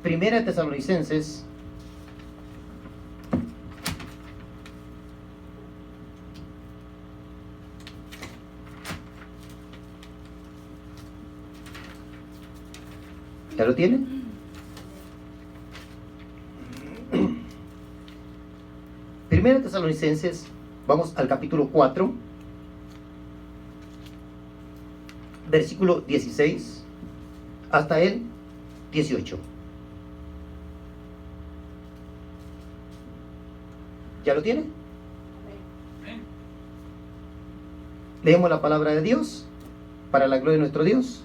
Primera de Tesalonicenses, ¿ya lo tiene? Primera de Tesalonicenses, vamos al capítulo 4, versículo 16 hasta el 18. ¿Ya lo tiene? Leemos la palabra de Dios para la gloria de nuestro Dios.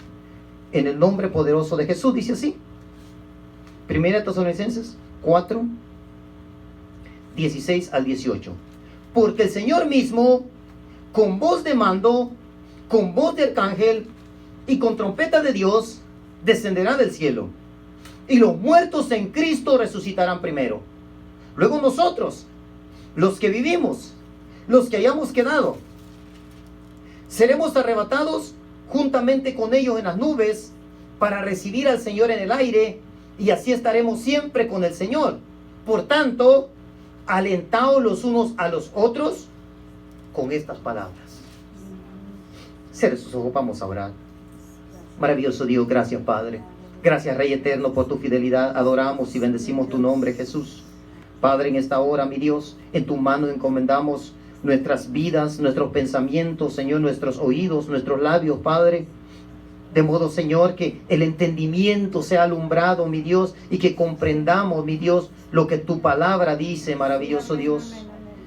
En el nombre poderoso de Jesús, dice así. Primera de Tesalonicenses 4, 16 al 18. Porque el Señor mismo, con voz de mando, con voz de arcángel y con trompeta de Dios, descenderá del cielo. Y los muertos en Cristo resucitarán primero. Luego nosotros, los que vivimos, los que hayamos quedado, seremos arrebatados juntamente con ellos en las nubes para recibir al Señor en el aire, y así estaremos siempre con el Señor. Por tanto, alentaos los unos a los otros con estas palabras. Cierre sus ojos, vamos a orar. Maravilloso Dios, gracias Padre. Gracias Rey Eterno por tu fidelidad. Adoramos y bendecimos tu nombre, Jesús. Padre, en esta hora, mi Dios, en tus manos encomendamos nuestras vidas, nuestros pensamientos, Señor, nuestros oídos, nuestros labios, Padre. De modo, Señor, que el entendimiento sea alumbrado, mi Dios, y que comprendamos, mi Dios, lo que tu palabra dice, maravilloso Dios.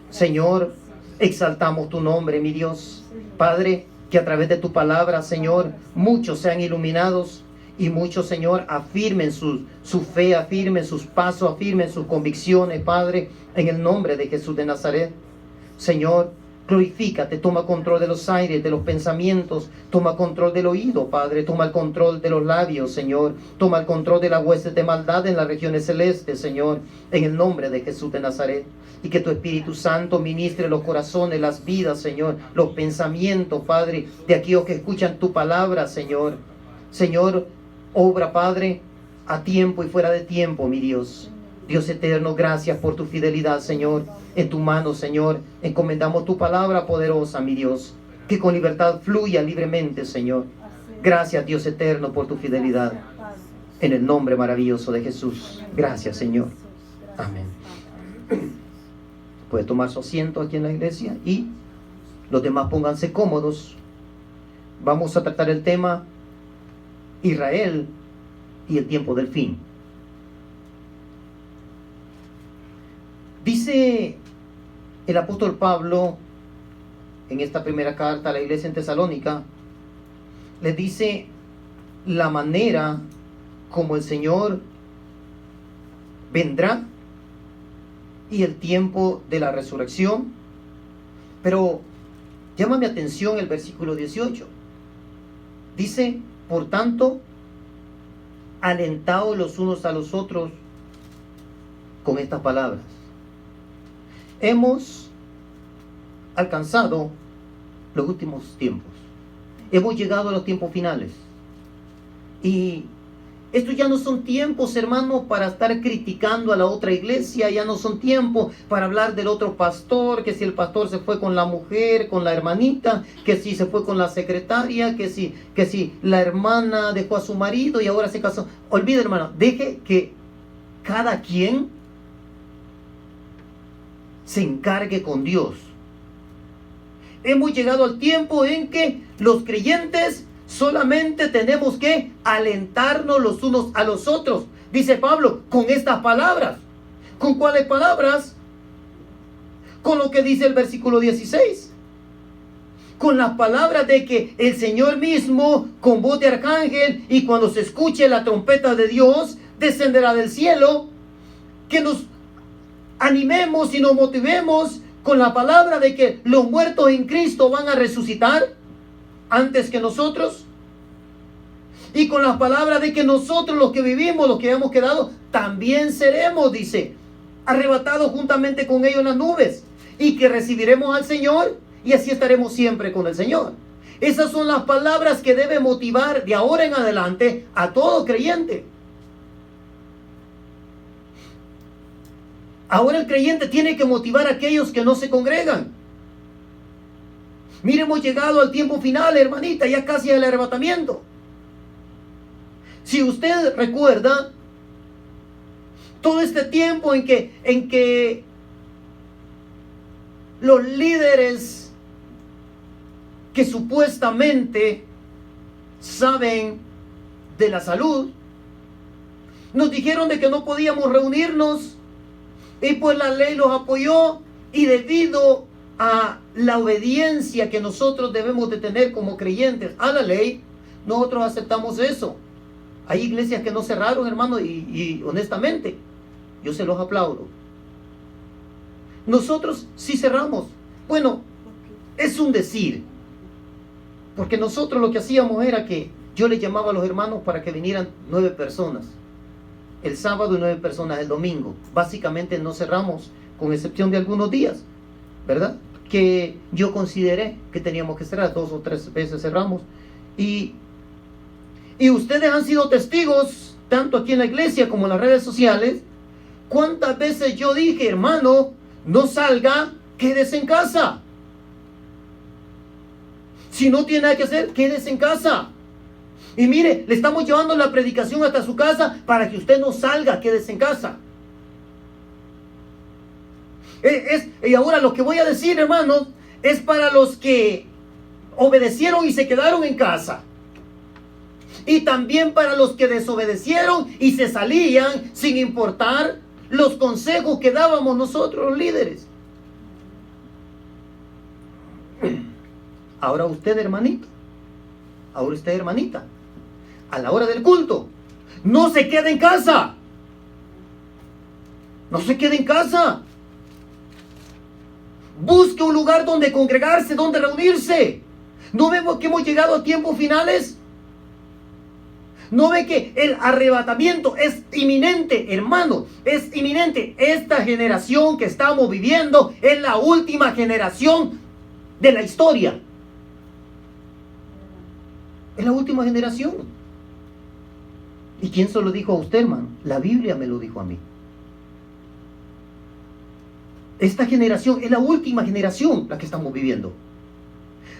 Señor, exaltamos tu nombre, mi Dios. Padre, que a través de tu palabra, Señor, muchos sean iluminados y muchos, Señor, afirmen su fe, afirmen sus pasos, afirmen sus convicciones, Padre, en el nombre de Jesús de Nazaret. Señor, glorifícate, toma control de los aires, de los pensamientos, toma control del oído, Padre, toma el control de los labios, Señor, toma el control de las huestes de maldad en las regiones celestes, Señor, en el nombre de Jesús de Nazaret. Y que tu Espíritu Santo ministre los corazones, las vidas, Señor, los pensamientos, Padre, de aquellos que escuchan tu palabra, Señor. Señor, obra, Padre, a tiempo y fuera de tiempo, mi Dios. Dios eterno, gracias por tu fidelidad, Señor. En tu mano, Señor, encomendamos tu palabra poderosa, mi Dios. Que con libertad fluya libremente, Señor. Gracias, Dios eterno, por tu fidelidad. En el nombre maravilloso de Jesús. Gracias, Señor. Amén. Puede tomar su asiento aquí en la iglesia y los demás pónganse cómodos. Vamos a tratar el tema Israel y el tiempo del fin. Dice el apóstol Pablo en esta primera carta a la iglesia en Tesalónica, les dice la manera como el Señor vendrá y el tiempo de la resurrección. Pero llama mi atención el versículo 18. Dice, por tanto, alentaos los unos a los otros con estas palabras. Hemos alcanzado los últimos tiempos. Hemos llegado a los tiempos finales. Y estos ya no son tiempos, hermano, para estar criticando a la otra iglesia. Ya no son tiempos para hablar del otro pastor, que si el pastor se fue con la mujer, con la hermanita, que si se fue con la secretaria, que si la hermana dejó a su marido y ahora se casó. Olvide, hermano, deje que cada quien se encargue con Dios. Hemos llegado al tiempo en que los creyentes solamente tenemos que alentarnos los unos a los otros. Dice Pablo, con estas palabras. ¿Con cuáles palabras? Con lo que dice el versículo 16. Con las palabras de que el Señor mismo, con voz de arcángel, y cuando se escuche la trompeta de Dios, descenderá del cielo. Que nos animemos y nos motivemos con la palabra de que los muertos en Cristo van a resucitar antes que nosotros, y con las palabras de que nosotros, los que vivimos, los que hemos quedado, también seremos, dice, arrebatados juntamente con ellos en las nubes, y que recibiremos al Señor, y así estaremos siempre con el Señor. Esas son las palabras que debe motivar de ahora en adelante a todo creyente. Ahora el creyente tiene que motivar a aquellos que no se congregan. Mire, hemos llegado al tiempo final, hermanita, ya casi el arrebatamiento. Si usted recuerda, todo este tiempo en que los líderes que supuestamente saben de la salud, nos dijeron de que no podíamos reunirnos, y pues la ley los apoyó, y debido a la obediencia que nosotros debemos de tener como creyentes a la ley, nosotros aceptamos eso. Hay iglesias que no cerraron, hermano, y honestamente, yo se los aplaudo. Nosotros sí cerramos. Bueno, es un decir, porque nosotros lo que hacíamos era que yo les llamaba a los hermanos para que vinieran 9 personas el sábado y 9 personas el domingo. Básicamente no cerramos, con excepción de algunos días, ¿verdad?, que yo consideré que teníamos que cerrar. 2 o 3 veces cerramos. Y ustedes han sido testigos, tanto aquí en la iglesia como en las redes sociales, cuántas veces yo dije: hermano, no salga, quédese en casa. Si no tiene nada que hacer, quédese en casa. Y mire, le estamos llevando la predicación hasta su casa para que usted no salga, quédese en casa. Y ahora lo que voy a decir, hermanos, es para los que obedecieron y se quedaron en casa. Y también para los que desobedecieron y se salían sin importar los consejos que dábamos nosotros los líderes. Ahora usted, hermanito, ahora usted, hermanita, a la hora del culto, no se quede en casa. No se quede en casa. Busque un lugar donde congregarse, donde reunirse. ¿No vemos que hemos llegado a tiempos finales? ¿No ve que el arrebatamiento es inminente, hermano? Es inminente. Esta generación que estamos viviendo es la última generación de la historia. Es la última generación. ¿Y quién se lo dijo a usted, hermano? La Biblia me lo dijo a mí. Esta generación es la última generación la que estamos viviendo.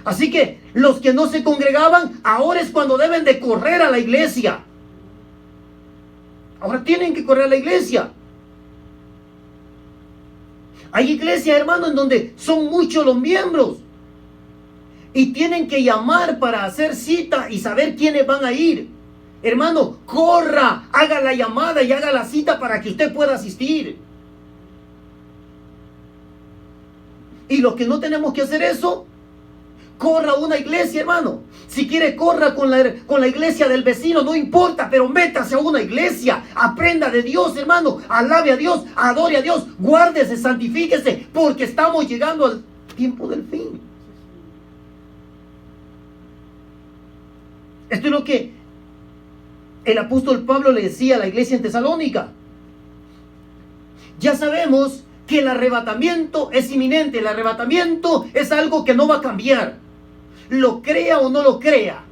Así que los que no se congregaban, ahora es cuando deben de correr a la iglesia. Ahora tienen que correr a la iglesia. Hay iglesias, hermano, en donde son muchos los miembros. Y tienen que llamar para hacer cita y saber quiénes van a ir. Hermano, corra, haga la llamada y haga la cita para que usted pueda asistir. Y los que no tenemos que hacer eso, corra a una iglesia, hermano. Si quiere, corra con la iglesia del vecino, no importa, pero métase a una iglesia. Aprenda de Dios, hermano. Alabe a Dios, adore a Dios, guárdese, santifíquese, porque estamos llegando al tiempo del fin. Esto es lo que el apóstol Pablo le decía a la iglesia en Tesalónica. Ya sabemos que el arrebatamiento es inminente. El arrebatamiento es algo que no va a cambiar. Lo crea o no lo crea.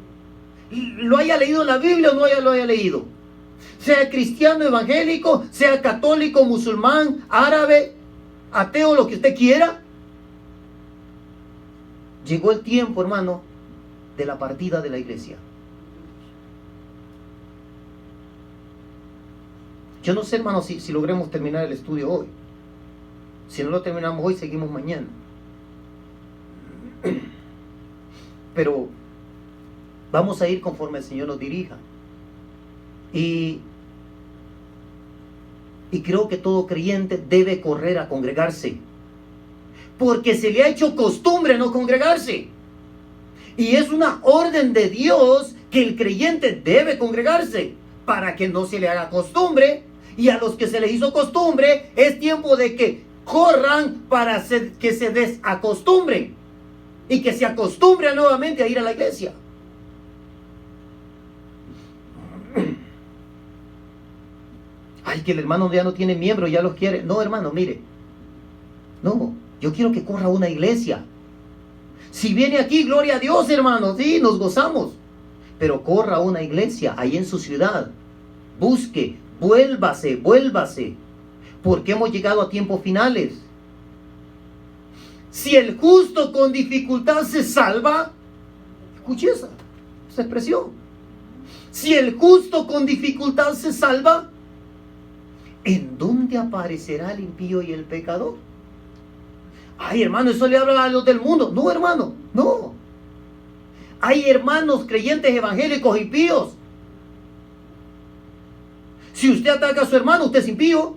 Lo haya leído en la Biblia o no lo haya leído. Sea cristiano, evangélico, sea católico, musulmán, árabe, ateo, lo que usted quiera. Llegó el tiempo, hermano, de la partida de la iglesia. Yo no sé, hermano, si logremos terminar el estudio hoy. Si no lo terminamos hoy, seguimos mañana. Pero vamos a ir conforme el Señor nos dirija. Y creo que todo creyente debe correr a congregarse. Porque se le ha hecho costumbre no congregarse. Y es una orden de Dios que el creyente debe congregarse para que no se le haga costumbre. Y a los que se les hizo costumbre, es tiempo de que corran para que se desacostumbren y que se acostumbren nuevamente a ir a la iglesia. Ay, que el hermano ya no tiene miembros, ya los quiere. No, hermano, mire. No, yo quiero que corra a una iglesia. Si viene aquí, gloria a Dios, hermano, sí, nos gozamos. Pero corra a una iglesia ahí en su ciudad. Busque, vuélvase. Porque hemos llegado a tiempos finales. Si el justo con dificultad se salva, escuche esa expresión. Si el justo con dificultad se salva, ¿en dónde aparecerá el impío y el pecador? Ay, hermano, eso le habla a los del mundo. No, hermano, no. Hay hermanos creyentes evangélicos impíos. Si usted ataca a su hermano, usted es impío.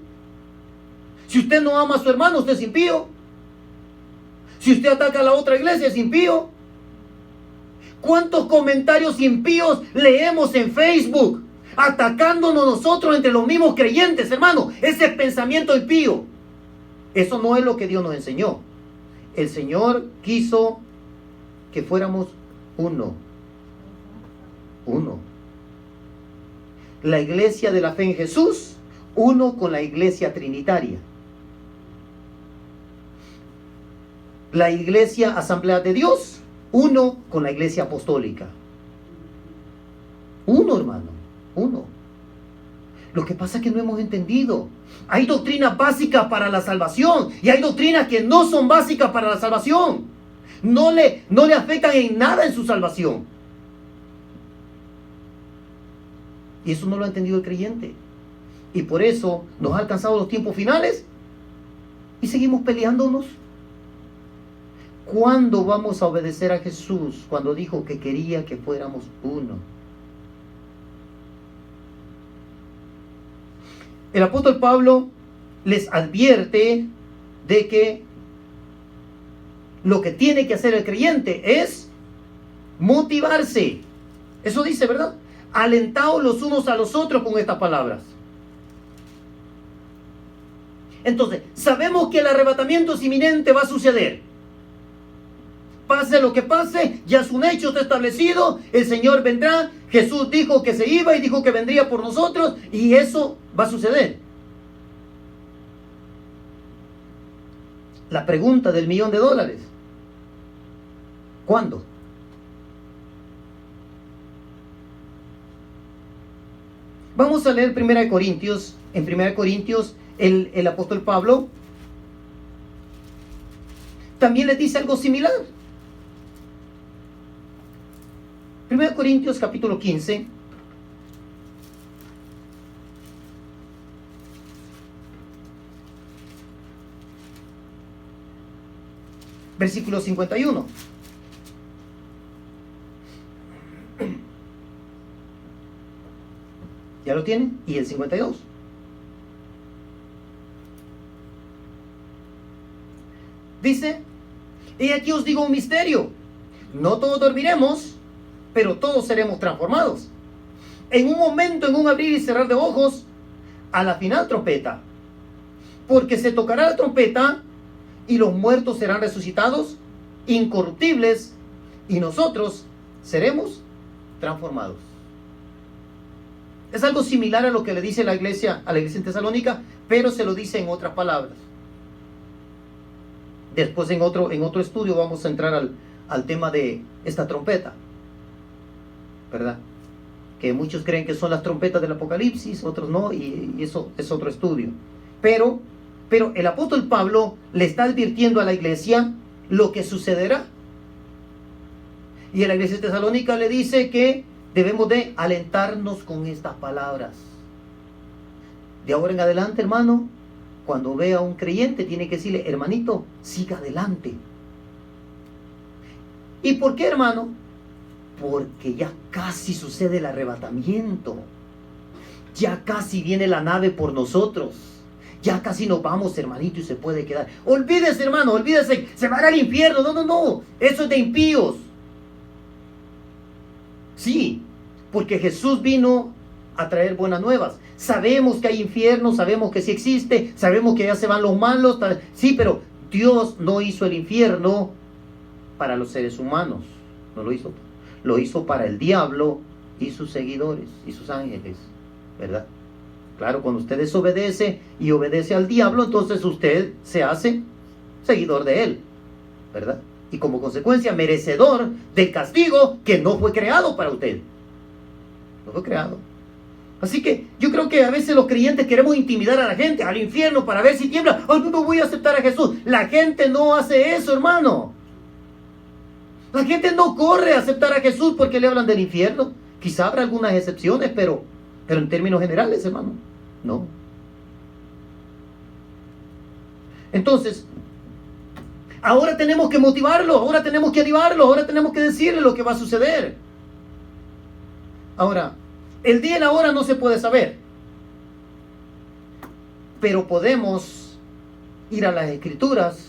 Si usted no ama a su hermano, usted es impío. Si usted ataca a la otra iglesia, es impío. ¿Cuántos comentarios impíos leemos en Facebook? Atacándonos nosotros entre los mismos creyentes, hermano. Ese es pensamiento impío. Eso no es lo que Dios nos enseñó. El Señor quiso que fuéramos uno. Uno. La iglesia de la fe en Jesús, uno con la iglesia trinitaria. La iglesia Asamblea de Dios, uno con la iglesia apostólica. Uno, hermano, uno. Lo que pasa es que no hemos entendido. Hay doctrinas básicas para la salvación y hay doctrinas que no son básicas para la salvación. No le afectan en nada en su salvación. Y eso no lo ha entendido el creyente. Y por eso nos ha alcanzado los tiempos finales y seguimos peleándonos. ¿Cuándo vamos a obedecer a Jesús cuando dijo que quería que fuéramos uno? El apóstol Pablo les advierte de que lo que tiene que hacer el creyente es motivarse. Eso dice, ¿verdad? Alentaos los unos a los otros con estas palabras. Entonces, sabemos que el arrebatamiento es inminente, va a suceder. Pase lo que pase, ya es un hecho, está establecido. El Señor vendrá. Jesús dijo que se iba y dijo que vendría por nosotros. Y eso va a suceder. La pregunta del $1.000.000. ¿Cuándo? Vamos a leer 1 Corintios. En 1 Corintios, el apóstol Pablo también les dice algo similar. 1 Corintios capítulo 15. Versículo 51. ¿Ya lo tienen? Y el 52. Dice: y aquí os digo un misterio. No todos dormiremos, pero todos seremos transformados. En un momento, en un abrir y cerrar de ojos, a la final trompeta. Porque se tocará la trompeta y los muertos serán resucitados, incorruptibles, y nosotros seremos transformados. Es algo similar a lo que le dice la iglesia a la iglesia en Tesalónica, pero se lo dice en otras palabras. Después en otro estudio vamos a entrar al tema de esta trompeta, ¿verdad? Que muchos creen que son las trompetas del Apocalipsis, otros no, y eso es otro estudio. Pero el apóstol Pablo le está advirtiendo a la iglesia lo que sucederá. Y a la iglesia de Tesalónica le dice que debemos de alentarnos con estas palabras. De ahora en adelante, hermano, cuando vea a un creyente, tiene que decirle: hermanito, siga adelante. ¿Y por qué, hermano? Porque ya casi sucede el arrebatamiento. Ya casi viene la nave por nosotros. Ya casi nos vamos, hermanito, y se puede quedar. Olvídese, hermano, olvídese, se va al infierno. No, eso es de impíos. Sí, porque Jesús vino a traer buenas nuevas. Sabemos que hay infierno, sabemos que sí existe, sabemos que ya se van los malos. Sí, pero Dios no hizo el infierno para los seres humanos. No lo hizo. Lo hizo para el diablo y sus seguidores y sus ángeles, ¿verdad? Claro, cuando usted desobedece y obedece al diablo, entonces usted se hace seguidor de él, ¿verdad? Y como consecuencia, merecedor del castigo que no fue creado para usted. No fue creado. Así que yo creo que a veces los creyentes queremos intimidar a la gente al infierno para ver si tiembla. ¡Ay, no voy a aceptar a Jesús! La gente no hace eso, hermano. La gente no corre a aceptar a Jesús porque le hablan del infierno. Quizá habrá algunas excepciones, pero en términos generales, hermano, no. Entonces, ahora tenemos que motivarlo, ahora tenemos que animarlo, ahora tenemos que decirle lo que va a suceder. Ahora, el día y la hora no se puede saber, pero podemos ir a las Escrituras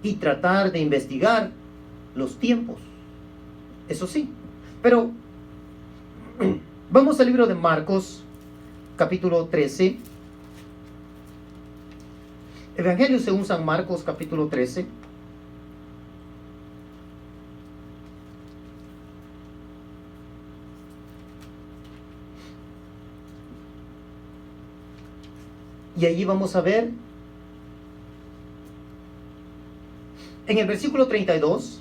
y tratar de investigar los tiempos. Eso sí, pero vamos al libro de Marcos, capítulo 13. Evangelio según San Marcos, capítulo 13. Y allí vamos a ver, en el versículo 32,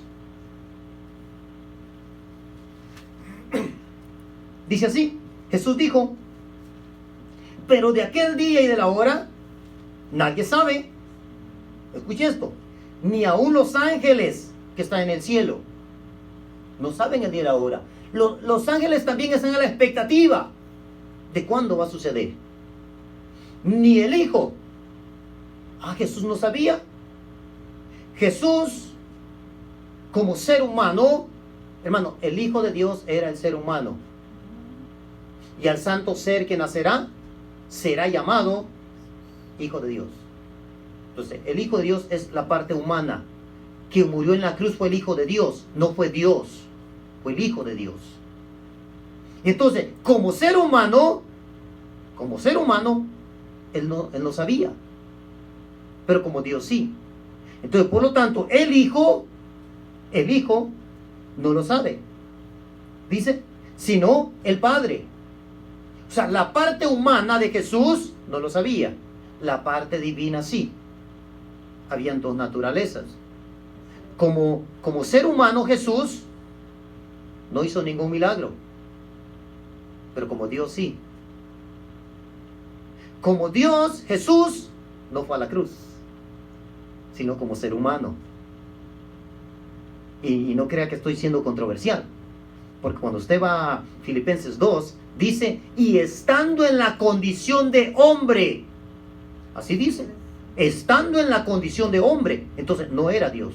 dice así: Jesús dijo, pero de aquel día y de la hora nadie sabe. Escuche esto: ni aun los ángeles que están en el cielo no saben el día y la hora. Los ángeles también están a la expectativa de cuándo va a suceder. Ni el Hijo. Jesús no sabía. Jesús, como ser humano, hermano, el Hijo de Dios era el ser humano. Y al santo ser que nacerá será llamado Hijo de Dios. Entonces, el Hijo de Dios es la parte humana. Quien murió en la cruz fue el Hijo de Dios, no fue Dios, fue el Hijo de Dios. Y entonces, como ser humano, él no sabía, pero como Dios sí. Entonces, por lo tanto, el Hijo no lo sabe, dice, sino el Padre. O sea, la parte humana de Jesús no lo sabía, la parte divina sí. Habían dos naturalezas. Como ser humano, Jesús no hizo ningún milagro, pero como Dios sí. Como Dios, Jesús no fue a la cruz, sino como ser humano. Y no crea que estoy siendo controversial, porque cuando usted va a Filipenses 2, dice, y estando en la condición de hombre, así dice, estando en la condición de hombre, entonces no era Dios,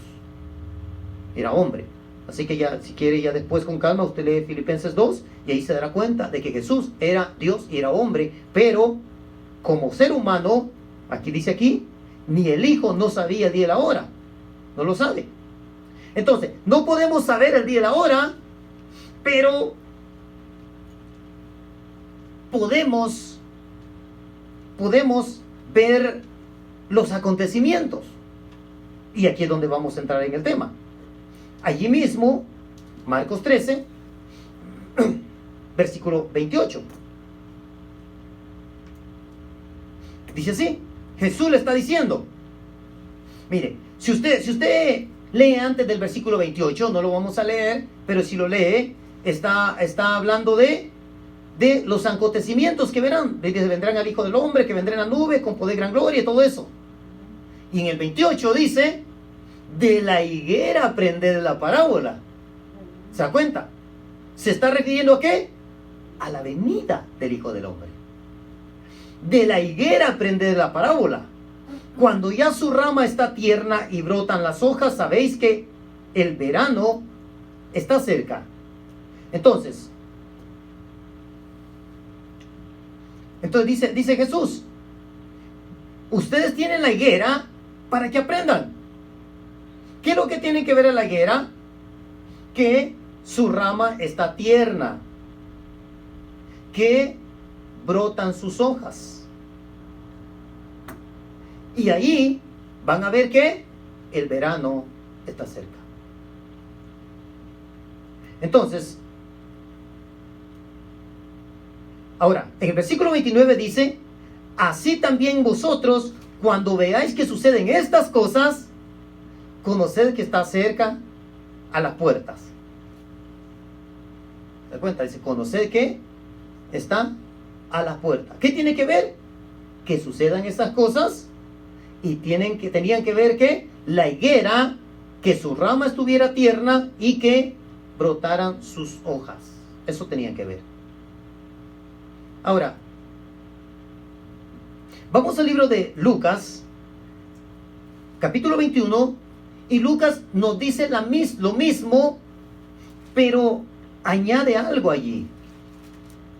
era hombre. Así que ya, si quiere, ya después con calma, usted lee Filipenses 2, y ahí se dará cuenta de que Jesús era Dios y era hombre, pero como ser humano, aquí, ni el Hijo no sabía el día y la hora. No lo sabe. Entonces, no podemos saber el día y la hora, pero podemos ver los acontecimientos. Y aquí es donde vamos a entrar en el tema. Allí mismo, Marcos 13, versículo 28. Dice así, Jesús le está diciendo, mire, si usted lee antes del versículo 28, no lo vamos a leer, pero si lo lee, está hablando de los acontecimientos que verán, vendrán al Hijo del Hombre, que vendrá en la nube con poder, gran gloria y todo eso. Y en el 28 dice, de la higuera aprended la parábola. ¿Se da cuenta? ¿Se está refiriendo a qué? A la venida del Hijo del Hombre. De la higuera aprended la parábola. Cuando ya su rama está tierna y brotan las hojas, sabéis que el verano está cerca. Entonces dice Jesús, ustedes tienen la higuera para que aprendan. ¿Qué es lo que tiene que ver en la higuera? Que su rama está tierna, que brotan sus hojas. Y ahí van a ver que el verano está cerca. Entonces, ahora, en el versículo 29 dice, así también vosotros, cuando veáis que suceden estas cosas, conoced que está cerca a las puertas. ¿Te das cuenta? Dice, conoced que está a la puerta. ¿Qué tiene que ver? Que sucedan esas cosas y tenían que ver que la higuera, que su rama estuviera tierna y que brotaran sus hojas. Eso tenían que ver. Ahora, vamos al libro de Lucas, capítulo 21, y Lucas nos dice lo mismo, pero añade algo allí.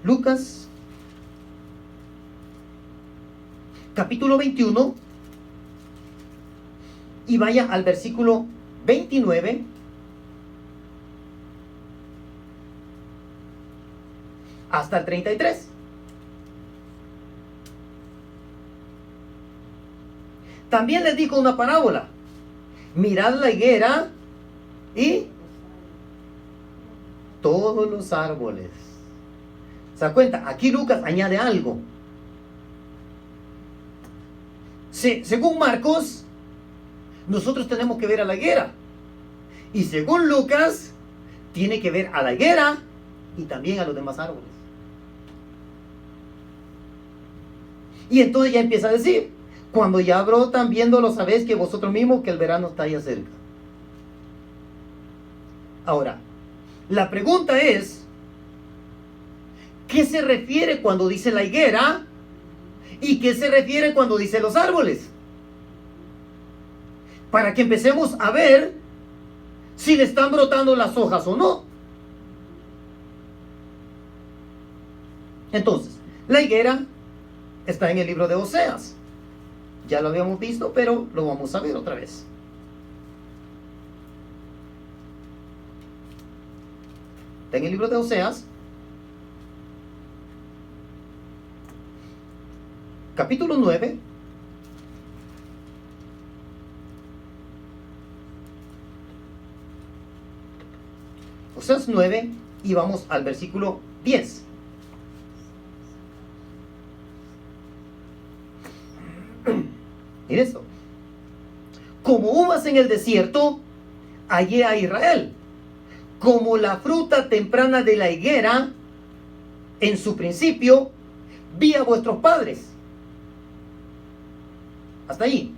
Lucas, capítulo 21, y vaya al versículo 29 hasta el 33. También les dijo una parábola. Mirad la higuera y todos los árboles. ¿Se da cuenta? Aquí Lucas añade algo. Según Marcos, nosotros tenemos que ver a la higuera. Y según Lucas, tiene que ver a la higuera y también a los demás árboles. Y entonces ya empieza a decir, cuando ya brotan, viéndolo, sabéis que vosotros mismos que el verano está ya cerca. Ahora, la pregunta es, ¿qué se refiere cuando dice la higuera? ¿Y qué se refiere cuando dice los árboles? Para que empecemos a ver si le están brotando las hojas o no. Entonces, la higuera está en el libro de Oseas. Ya lo habíamos visto, pero lo vamos a ver otra vez. Está en el libro de Oseas, capítulo 9. Oseas 9 y vamos al versículo 10. Mire esto. Como uvas en el desierto, hallé a Israel. Como la fruta temprana de la higuera, en su principio, vi a vuestros padres. Hasta ahí.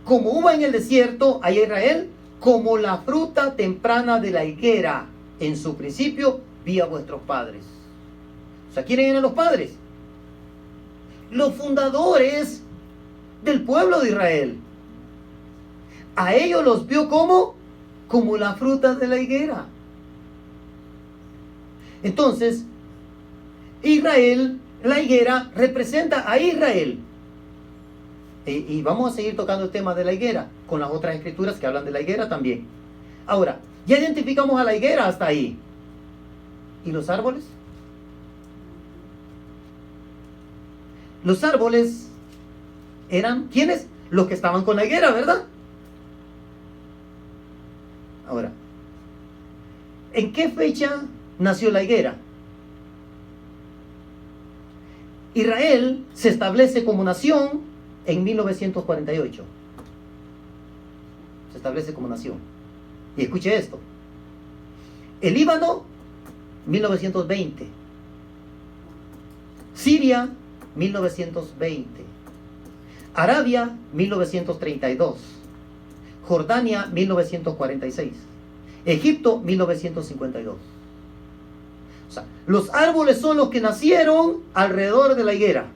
Como uva en el desierto, hallé a Israel. Como la fruta temprana de la higuera, en su principio, vi a vuestros padres. O sea, ¿quiénes eran los padres? Los fundadores del pueblo de Israel. A ellos los vio como la fruta de la higuera. Entonces, Israel, la higuera, representa a Israel. Y vamos a seguir tocando el tema de la higuera con las otras escrituras que hablan de la higuera también. Ahora, ya identificamos a la higuera hasta ahí. ¿Y los árboles? Los árboles eran, ¿quiénes? Los que estaban con la higuera, ¿verdad? Ahora, ¿en qué fecha nació la higuera? Israel se establece como nación en 1948. Se establece como nación. Y escuche esto. El Líbano, 1920. Siria, 1920. Arabia, 1932. Jordania, 1946. Egipto, 1952. O sea, los árboles son los que nacieron alrededor de la higuera.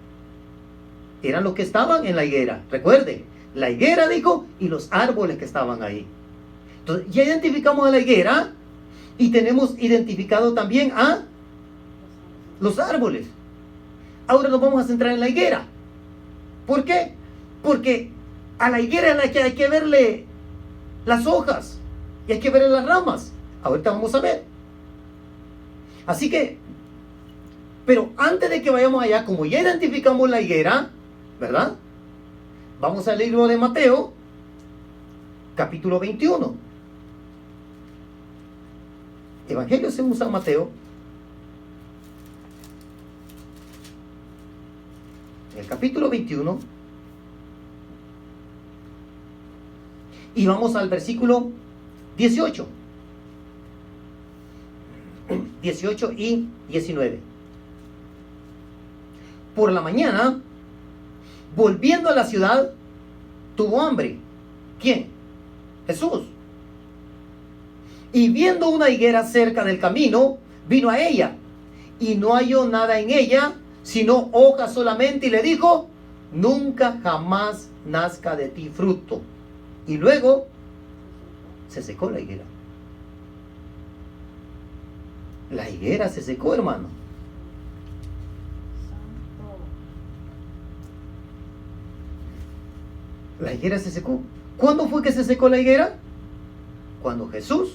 Eran los que estaban en la higuera. Recuerde, la higuera dijo, y los árboles que estaban ahí. Entonces, ya identificamos a la higuera y tenemos identificado también a los árboles. Ahora nos vamos a centrar en la higuera. ¿Por qué? Porque a la higuera es la que hay que verle las hojas y hay que verle las ramas. Ahorita vamos a ver. Así que, pero antes de que vayamos allá, como ya identificamos la higuera, ¿verdad? Vamos al libro de Mateo, capítulo 21. Evangelio según San Mateo. El capítulo 21. Y vamos al versículo 18. 18 y 19. Por la mañana, volviendo a la ciudad, tuvo hambre. ¿Quién? Jesús. Y viendo una higuera cerca del camino, vino a ella, y no halló nada en ella, sino hojas solamente, y le dijo: nunca jamás nazca de ti fruto. Y luego se secó la higuera. La higuera se secó, hermano. La higuera se secó. ¿Cuándo fue que se secó la higuera? Cuando Jesús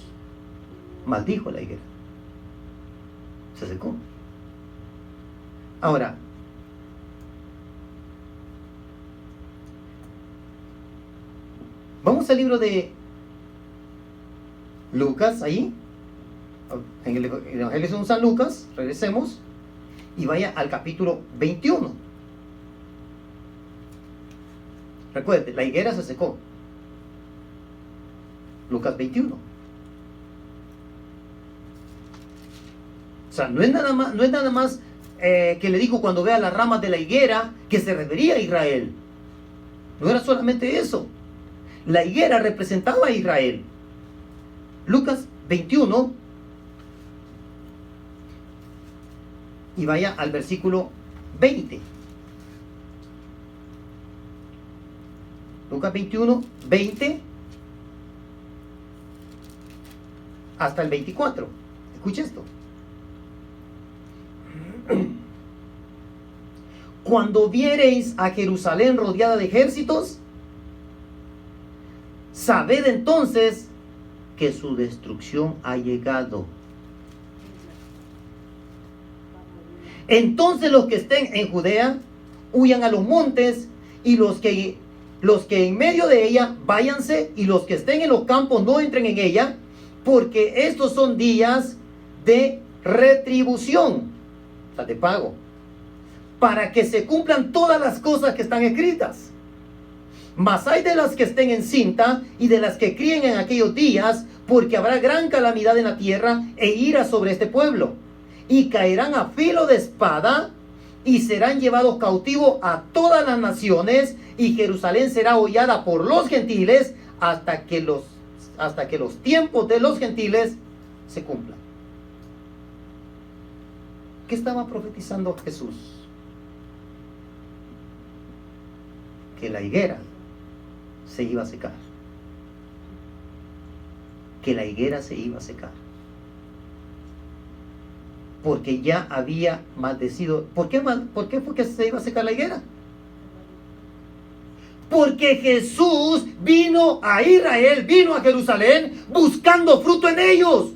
maldijo la higuera. Se secó. Ahora, vamos al libro de Lucas, ahí, en el Evangelio según San Lucas, regresemos, y vaya al capítulo 21. Recuerde, la higuera se secó. Lucas 21. O sea, no es nada más que le dijo cuando vea las ramas de la higuera que se refería a Israel. No era solamente eso. La higuera representaba a Israel. Lucas 21. Y vaya al versículo 20. Lucas 21, 20 hasta el 24. Escuche esto. Cuando viereis a Jerusalén rodeada de ejércitos, sabed entonces que su destrucción ha llegado. Entonces los que estén en Judea huyan a los montes, y los que en medio de ella váyanse, y los que estén en los campos no entren en ella, porque estos son días de retribución, o sea, de pago, para que se cumplan todas las cosas que están escritas. Mas hay de las que estén encinta y de las que críen en aquellos días, porque habrá gran calamidad en la tierra e ira sobre este pueblo, y caerán a filo de espada, y serán llevados cautivos a todas las naciones, y Jerusalén será hollada por los gentiles hasta que los tiempos de los gentiles se cumplan. ¿Qué estaba profetizando Jesús? Que la higuera se iba a secar. Que la higuera se iba a secar. Porque ya había maldecido. ¿Por qué fue que se iba a secar la higuera? Porque Jesús vino a Israel, vino a Jerusalén buscando fruto en ellos.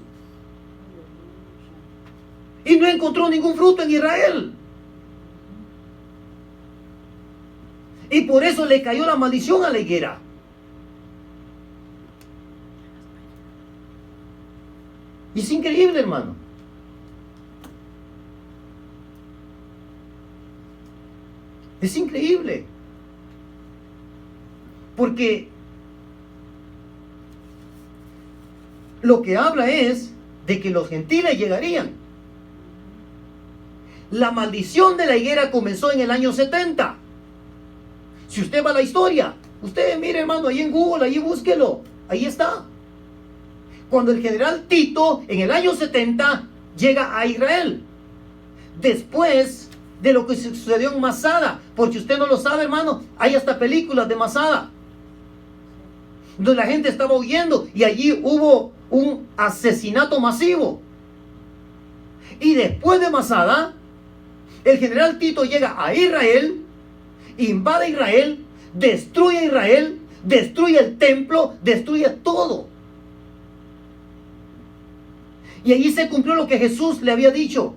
Y no encontró ningún fruto en Israel. Y por eso le cayó la maldición a la higuera. Y es increíble, hermano. Es increíble. Porque lo que habla es de que los gentiles llegarían. La maldición de la higuera comenzó en el año 70. Si usted va a la historia, usted mire, hermano, ahí en Google, ahí búsquelo, ahí está. Cuando el general Tito en el año 70 llega a Israel, después de lo que sucedió en Masada, porque usted no lo sabe, hermano, hay hasta películas de Masada, donde la gente estaba huyendo y allí hubo un asesinato masivo. Y después de Masada, el general Tito llega a Israel, invade Israel, destruye Israel, destruye el templo, destruye todo. Y allí se cumplió lo que Jesús le había dicho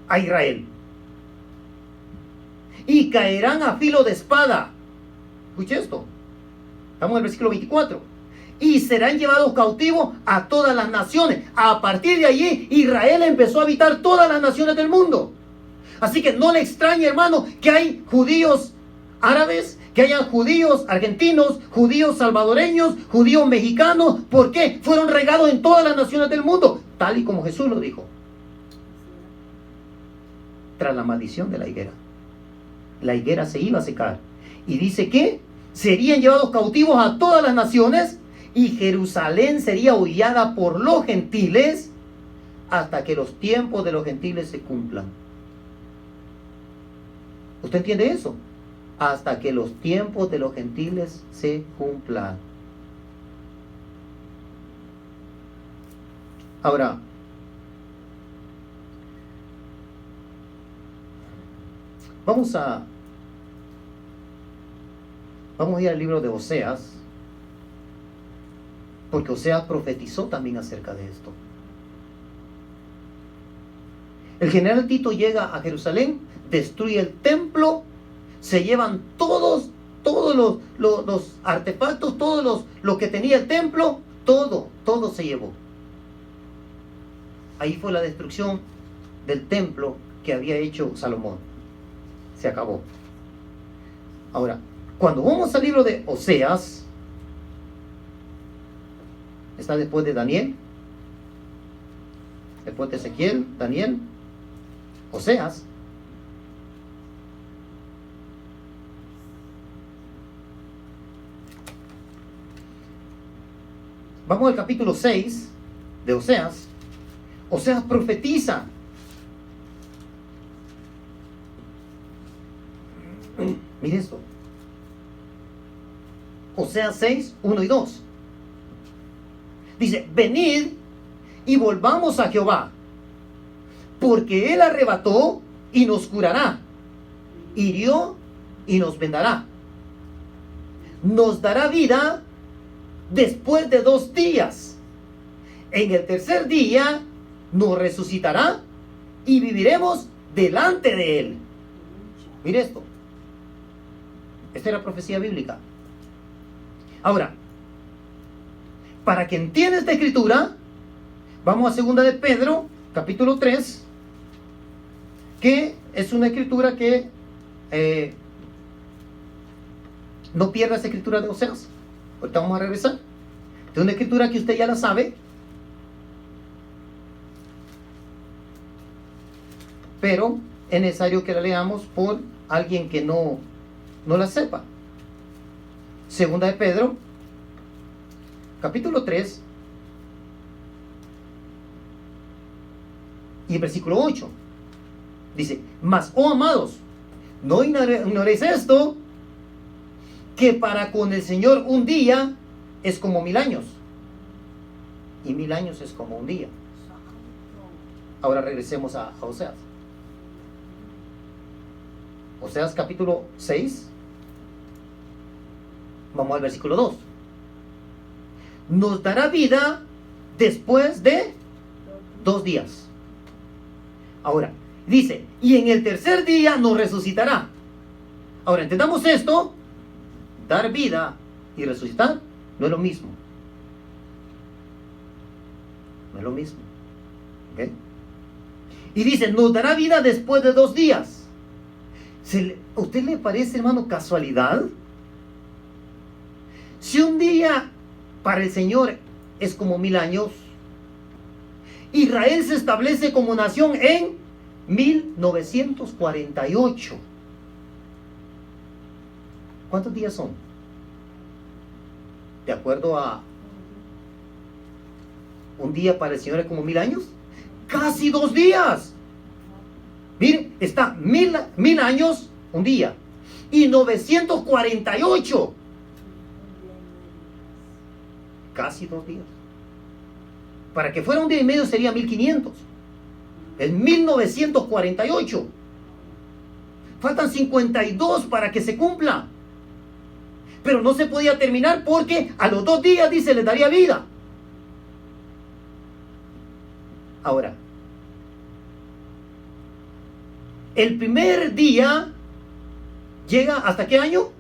a Israel. Y caerán a filo de espada. Escuche esto. Estamos en el versículo 24. Y serán llevados cautivos a todas las naciones. A partir de allí, Israel empezó a habitar todas las naciones del mundo. Así que no le extrañe, hermano, que hay judíos árabes, que hayan judíos argentinos, judíos salvadoreños, judíos mexicanos. ¿Por qué? Fueron regados en todas las naciones del mundo, tal y como Jesús lo dijo. tras la maldición de la higuera. La higuera se iba a secar. Y dice que serían llevados cautivos a todas las naciones y Jerusalén sería hollada por los gentiles hasta que los tiempos de los gentiles se cumplan. ¿Usted entiende eso? Hasta que los tiempos de los gentiles se cumplan. Ahora, vamos a ir al libro de Oseas, porque Oseas profetizó también acerca de esto. El general Tito llega a Jerusalén, destruye el templo, se llevan todos los artefactos, lo que tenía el templo, todo se llevó. Ahí fue la destrucción del templo que había hecho Salomón. Se acabó. Ahora, cuando vamos al libro de Oseas, está después de Daniel, después de Ezequiel, Daniel, Oseas. Vamos al capítulo 6 de Oseas. Oseas profetiza. Mire esto. Oseas 6, 1 y 2. Dice, venid y volvamos a Jehová, porque Él arrebató y nos curará, hirió y nos vendará. Nos dará vida después de 2 días. En el tercer día nos resucitará y viviremos delante de Él. Mire esto. Esta es la profecía bíblica. Ahora, para que entienda esta escritura, vamos a 2 de Pedro, capítulo 3, que es una escritura que no pierda esa escritura de Oseas. Ahorita vamos a regresar. Es una escritura que usted ya la sabe, pero es necesario que la leamos por alguien que no la sepa. 2 de Pedro, capítulo 3, y el versículo 8. Dice, mas, oh amados, no ignoréis esto, que para con el Señor un día es como 1000 años, y 1000 años es como un día. Ahora regresemos a Oseas. Oseas capítulo 6, vamos al versículo 2. Nos dará vida después de 2 días. Ahora, dice, y en el tercer día nos resucitará. Ahora, entendamos esto. Dar vida y resucitar no es lo mismo. No es lo mismo. ¿Okay? Y dice, nos dará vida después de 2 días. ¿A usted le parece, hermano, casualidad? Si un día para el Señor es como 1000 años, Israel se establece como nación en 1948. ¿Cuántos días son? De acuerdo a un día para el Señor es como 1000 años. Casi 2 días. Mire, está 1000 años un día y 948. Casi 2 días. Para que fuera un día y medio sería 1500. Es 1948. Faltan 52 para que se cumpla. Pero no se podía terminar porque a los 2 días, dice, les daría vida. Ahora, el primer día llega ¿hasta qué año?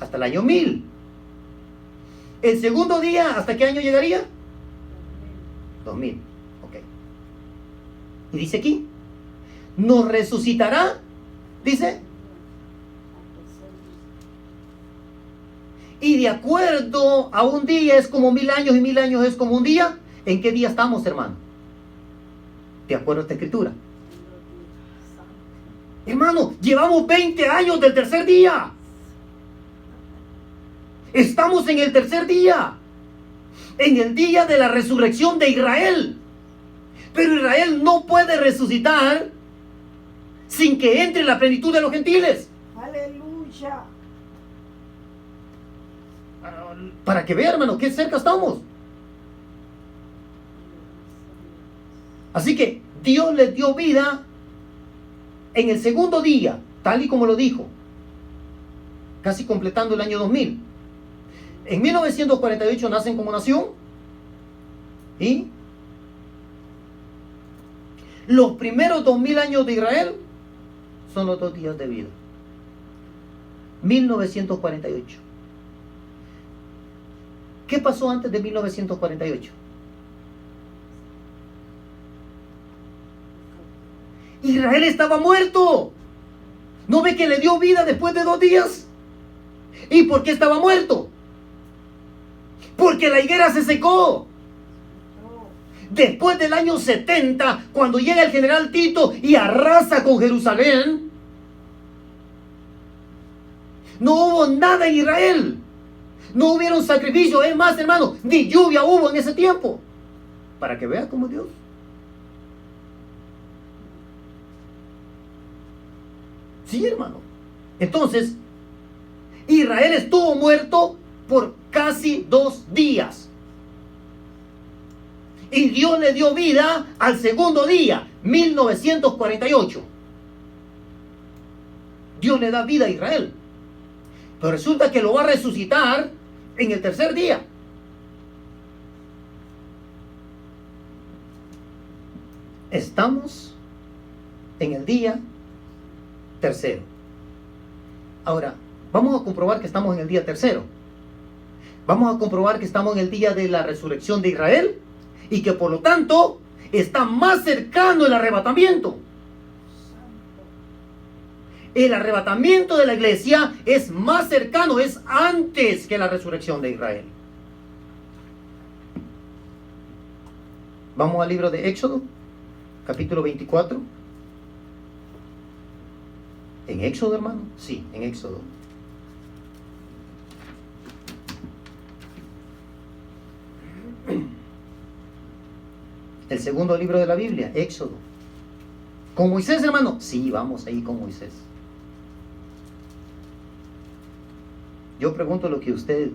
Hasta el año 1000. El segundo día, ¿hasta qué año llegaría? 2000. Ok. Y dice aquí, nos resucitará, dice. Y de acuerdo a un día es como 1000 años y 1000 años es como un día. ¿En qué día estamos, hermano? De acuerdo a esta escritura. Hermano, llevamos 20 años del tercer día. Estamos en el tercer día, en el día de la resurrección de Israel. Pero Israel no puede resucitar sin que entre en la plenitud de los gentiles. Aleluya. Para que vean, hermano, qué cerca estamos. Así que Dios les dio vida en el segundo día, tal y como lo dijo, casi completando el año 2000. En 1948 nacen como nación y los primeros 2000 años de Israel son los 2 días de vida. 1948. ¿Qué pasó antes de 1948? Israel estaba muerto. ¿No ve que le dio vida después de 2 días? ¿Y por qué estaba muerto? Porque la higuera se secó. Después del año 70, cuando llega el general Tito y arrasa con Jerusalén, no hubo nada en Israel. No hubieron sacrificios. Es más, hermano, ni lluvia hubo en ese tiempo. Para que vea cómo Dios. Sí, hermano. Entonces, Israel estuvo muerto por casi 2 días. Y Dios le dio vida al segundo día, 1948. Dios le da vida a Israel. Pero resulta que lo va a resucitar en el tercer día. Estamos en el día tercero. Ahora, vamos a comprobar que estamos en el día tercero. Vamos a comprobar que estamos en el día de la resurrección de Israel y que por lo tanto está más cercano el arrebatamiento. El arrebatamiento de la iglesia es más cercano, es antes que la resurrección de Israel. Vamos al libro de Éxodo, capítulo 24. ¿En Éxodo, hermano? Sí, en Éxodo. El segundo libro de la Biblia, Éxodo. ¿Con Moisés, hermano? Sí, vamos ahí con Moisés. Yo pregunto lo que usted,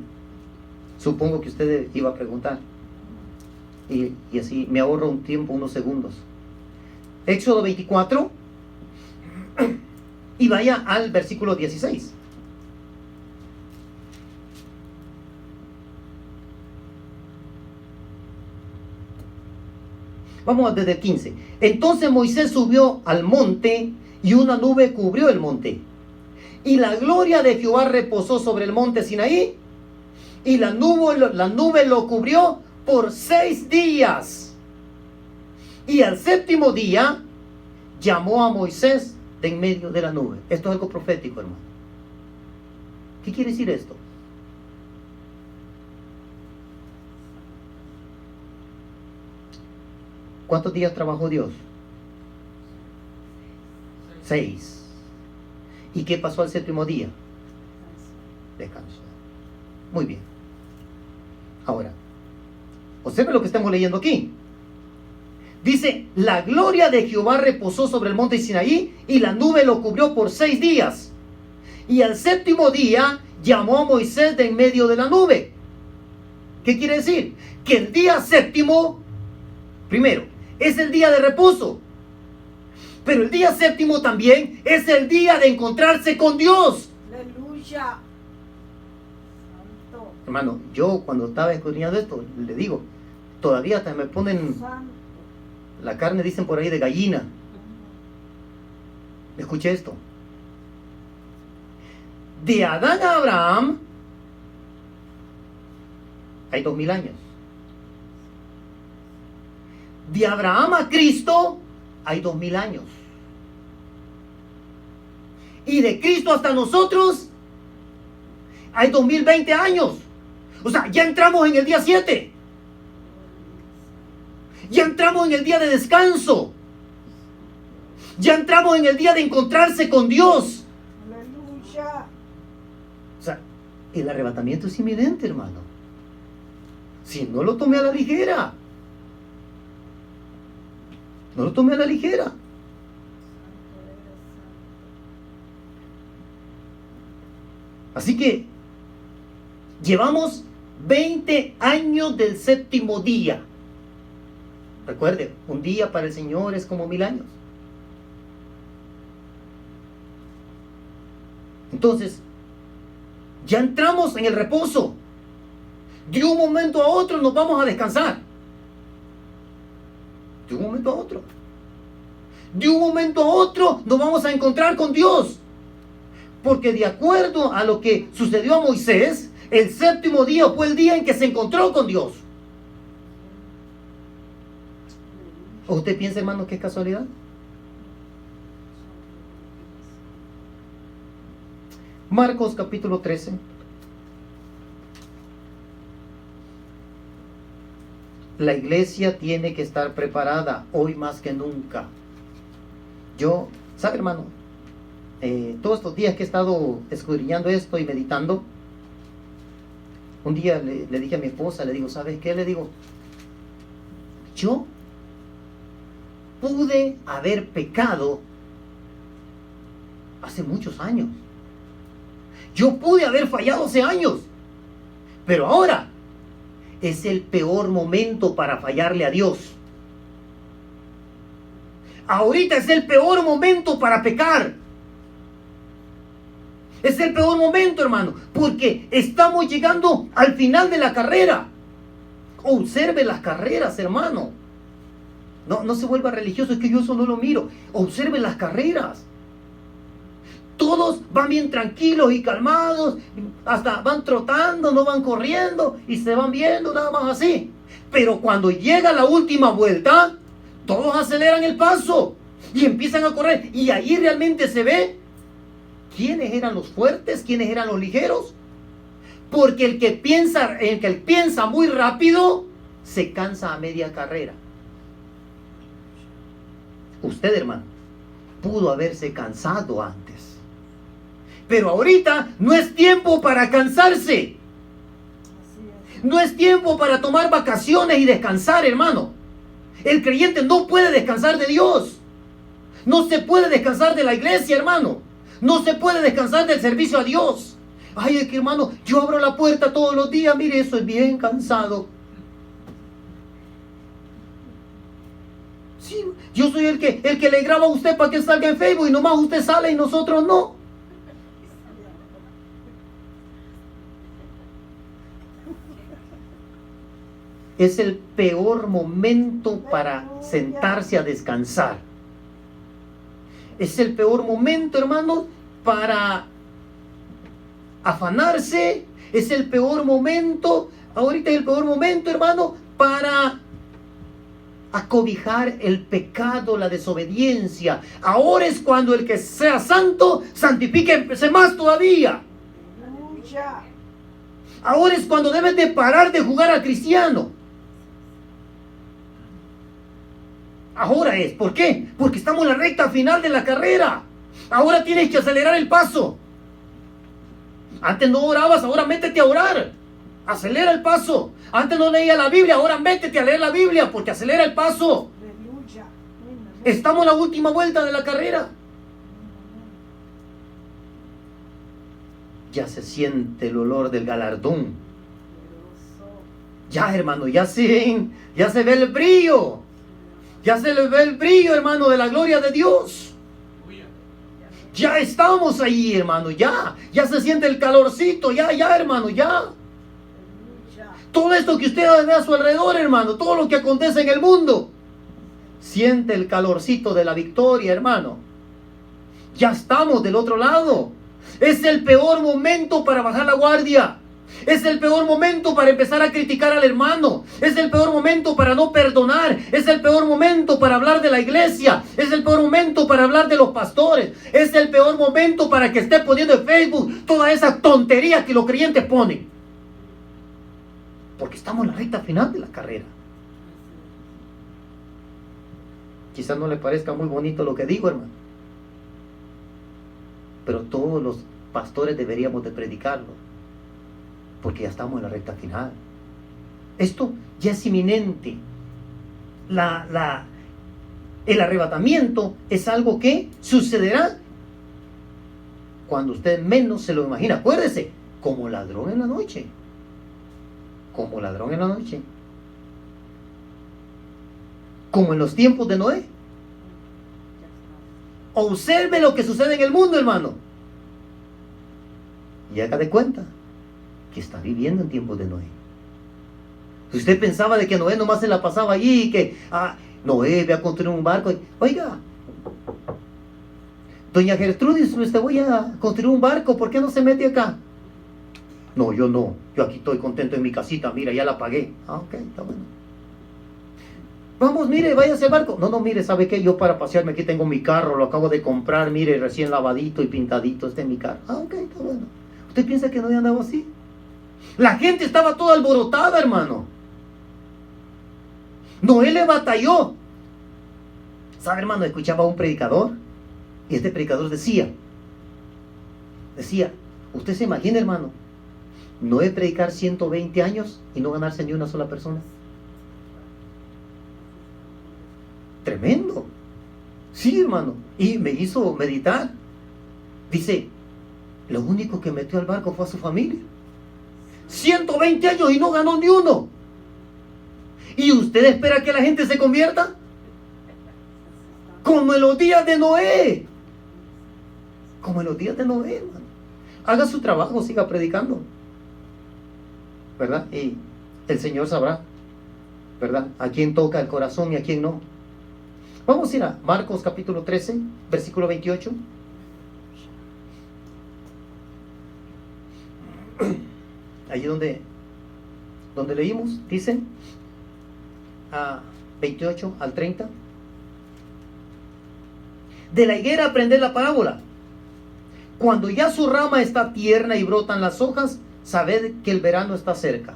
supongo que usted iba a preguntar. Y así me ahorro un tiempo, unos segundos. Éxodo 24. Y vaya al versículo 16. Vamos desde el 15. Entonces Moisés subió al monte y una nube cubrió el monte. Y la gloria de Jehová reposó sobre el monte Sinaí. Y la nube lo cubrió por 6 días. Y al 7º día llamó a Moisés de en medio de la nube. Esto es algo profético, hermano. ¿Qué quiere decir esto? ¿Cuántos días trabajó Dios? 6. ¿Y qué pasó al 7º día? Descansó. Muy bien. Ahora, observe lo que estamos leyendo aquí. Dice, la gloria de Jehová reposó sobre el monte Sinaí y la nube lo cubrió por 6 días. Y al 7º día llamó a Moisés de en medio de la nube. ¿Qué quiere decir? Que el día 7º, primero, es el día de reposo. Pero el día 7º también es el día de encontrarse con Dios. Aleluya. Santo. Hermano, yo cuando estaba escudriñando esto, le digo, todavía hasta me ponen Santo. la carne, dicen por ahí, de gallina. Escuche esto. De Adán a Abraham hay 2000 años. De Abraham a Cristo hay 2000 años. Y de Cristo hasta nosotros hay 2020 años. O sea, ya entramos en el día 7. Ya entramos en el día de descanso. Ya entramos en el día de encontrarse con Dios. Aleluya. O sea, el arrebatamiento es inminente, hermano. Si no lo tome a la ligera. No lo tome a la ligera. Así que llevamos 20 años del séptimo día. Recuerde, un día para el Señor es como 1000 años. Entonces, ya entramos en el reposo. De un momento a otro nos vamos a descansar. De un momento a otro. De un momento a otro nos vamos a encontrar con Dios. Porque de acuerdo a lo que sucedió a Moisés, el séptimo día fue el día en que se encontró con Dios. ¿O usted piensa, hermano, que es casualidad? Marcos capítulo 13. La iglesia tiene que estar preparada hoy más que nunca. Yo, ¿sabe, hermano? Todos estos días que he estado escudriñando esto y meditando, un día le dije a mi esposa, le digo, ¿sabes qué? Le digo, yo pude haber pecado hace muchos años. Yo pude haber fallado hace años. Pero ahora es el peor momento para fallarle a Dios. Ahorita es el peor momento para pecar. Es el peor momento, hermano, porque estamos llegando al final de la carrera. Observe las carreras, hermano. No se vuelva religioso, es que yo eso no lo miro. Observe las carreras. Todos van bien tranquilos y calmados, hasta van trotando, no van corriendo y se van viendo nada más así. Pero cuando llega la última vuelta, todos aceleran el paso y empiezan a correr. Y ahí realmente se ve quiénes eran los fuertes, quiénes eran los ligeros. Porque el que piensa muy rápido, se cansa a media carrera. Usted, hermano, pudo haberse cansado antes. Pero ahorita no es tiempo para cansarse. No es tiempo para tomar vacaciones y descansar, hermano. El creyente no puede descansar de Dios. No se puede descansar de la iglesia, hermano. No se puede descansar del servicio a Dios. Ay, es que, hermano, yo abro la puerta todos los días. Mire, eso es bien cansado. Sí, yo soy el que le graba a usted para que salga en Facebook y nomás usted sale y nosotros no. Es el peor momento para sentarse a descansar. Es el peor momento, hermano, para afanarse. Es el peor momento, ahorita es el peor momento, hermano, para acobijar el pecado, la desobediencia. Ahora es cuando el que sea santo, santifíquese más todavía. Ahora es cuando debes de parar de jugar al cristiano. Ahora es, ¿por qué? Porque estamos en la recta final de la carrera. Ahora tienes que acelerar el paso. Antes no orabas, ahora métete a orar. Acelera el paso. Antes no leía la Biblia, ahora métete a leer la Biblia porque acelera el paso. Estamos en la última vuelta de la carrera. Ya se siente el olor del galardón. Ya, hermano, ya se ve el brillo. Ya se le ve el brillo, hermano, de la gloria de Dios. Ya estamos ahí, hermano, ya se siente el calorcito, ya, hermano, ya. Todo esto que usted ve a su alrededor, hermano, todo lo que acontece en el mundo, siente el calorcito de la victoria, hermano. Ya estamos del otro lado. Es el peor momento para bajar la guardia. Es el peor momento para empezar a criticar al hermano. Es el peor momento para no perdonar. Es el peor momento para hablar de la iglesia. Es el peor momento para hablar de los pastores. Es el peor momento para que esté poniendo en Facebook toda esa tontería que los creyentes ponen. Porque estamos en la recta final de la carrera. Quizás no le parezca muy bonito lo que digo, hermano, pero todos los pastores deberíamos de predicarlo, porque ya estamos en la recta final. Esto ya es inminente. El arrebatamiento es algo que sucederá cuando usted menos se lo imagina. Acuérdese, como ladrón en la noche. Como ladrón en la noche. Como en los tiempos de Noé. Observe lo que sucede en el mundo, hermano. Y haga de cuenta que está viviendo en tiempos de Noé. Si usted pensaba de que Noé nomás se la pasaba allí y que Noé voy a construir un barco. Oiga, doña Gertrudis, usted voy a construir un barco, ¿por qué no se mete acá? No, yo no, yo aquí estoy contento en mi casita, mira, ya la pagué. Ok, está bueno. Vamos, mire, váyase al barco. No, mire, ¿sabe qué? Yo para pasearme aquí tengo mi carro, lo acabo de comprar, mire, recién lavadito y pintadito, este es mi carro. Ok, está bueno. ¿Usted piensa que Noé andaba así? La gente estaba toda alborotada, hermano. Noé le batalló. ¿Sabe, hermano? Escuchaba a un predicador y este predicador decía, usted se imagina, hermano, Noé predicar 120 años y no ganarse ni una sola persona. Tremendo. Sí, hermano. Y me hizo meditar. Dice, lo único que metió al barco fue a su familia. 120 años y no ganó ni uno. ¿Y usted espera que la gente se convierta? Como en los días de Noé. Como en los días de Noé, hermano. Haga su trabajo, siga predicando, ¿verdad? Y el Señor sabrá, ¿verdad? A quién toca el corazón y a quién no. Vamos a ir a Marcos capítulo 13, versículo 28. Allí donde leímos, dice, a 28 al 30. De la higuera aprended la parábola. Cuando ya su rama está tierna y brotan las hojas, sabed que el verano está cerca.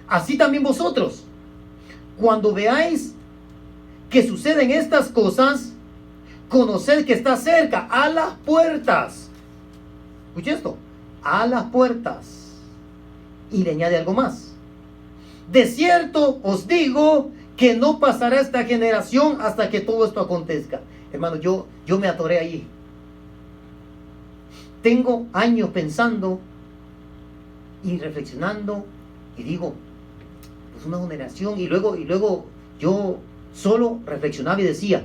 Así también vosotros, cuando veáis que suceden estas cosas, conoced que está cerca, a las puertas. Escuche esto, a las puertas. Y le añade algo más. De cierto os digo que no pasará esta generación hasta que todo esto acontezca. Hermano, yo me atoré allí. Tengo años pensando y reflexionando y digo, pues una generación, y luego yo solo reflexionaba y decía,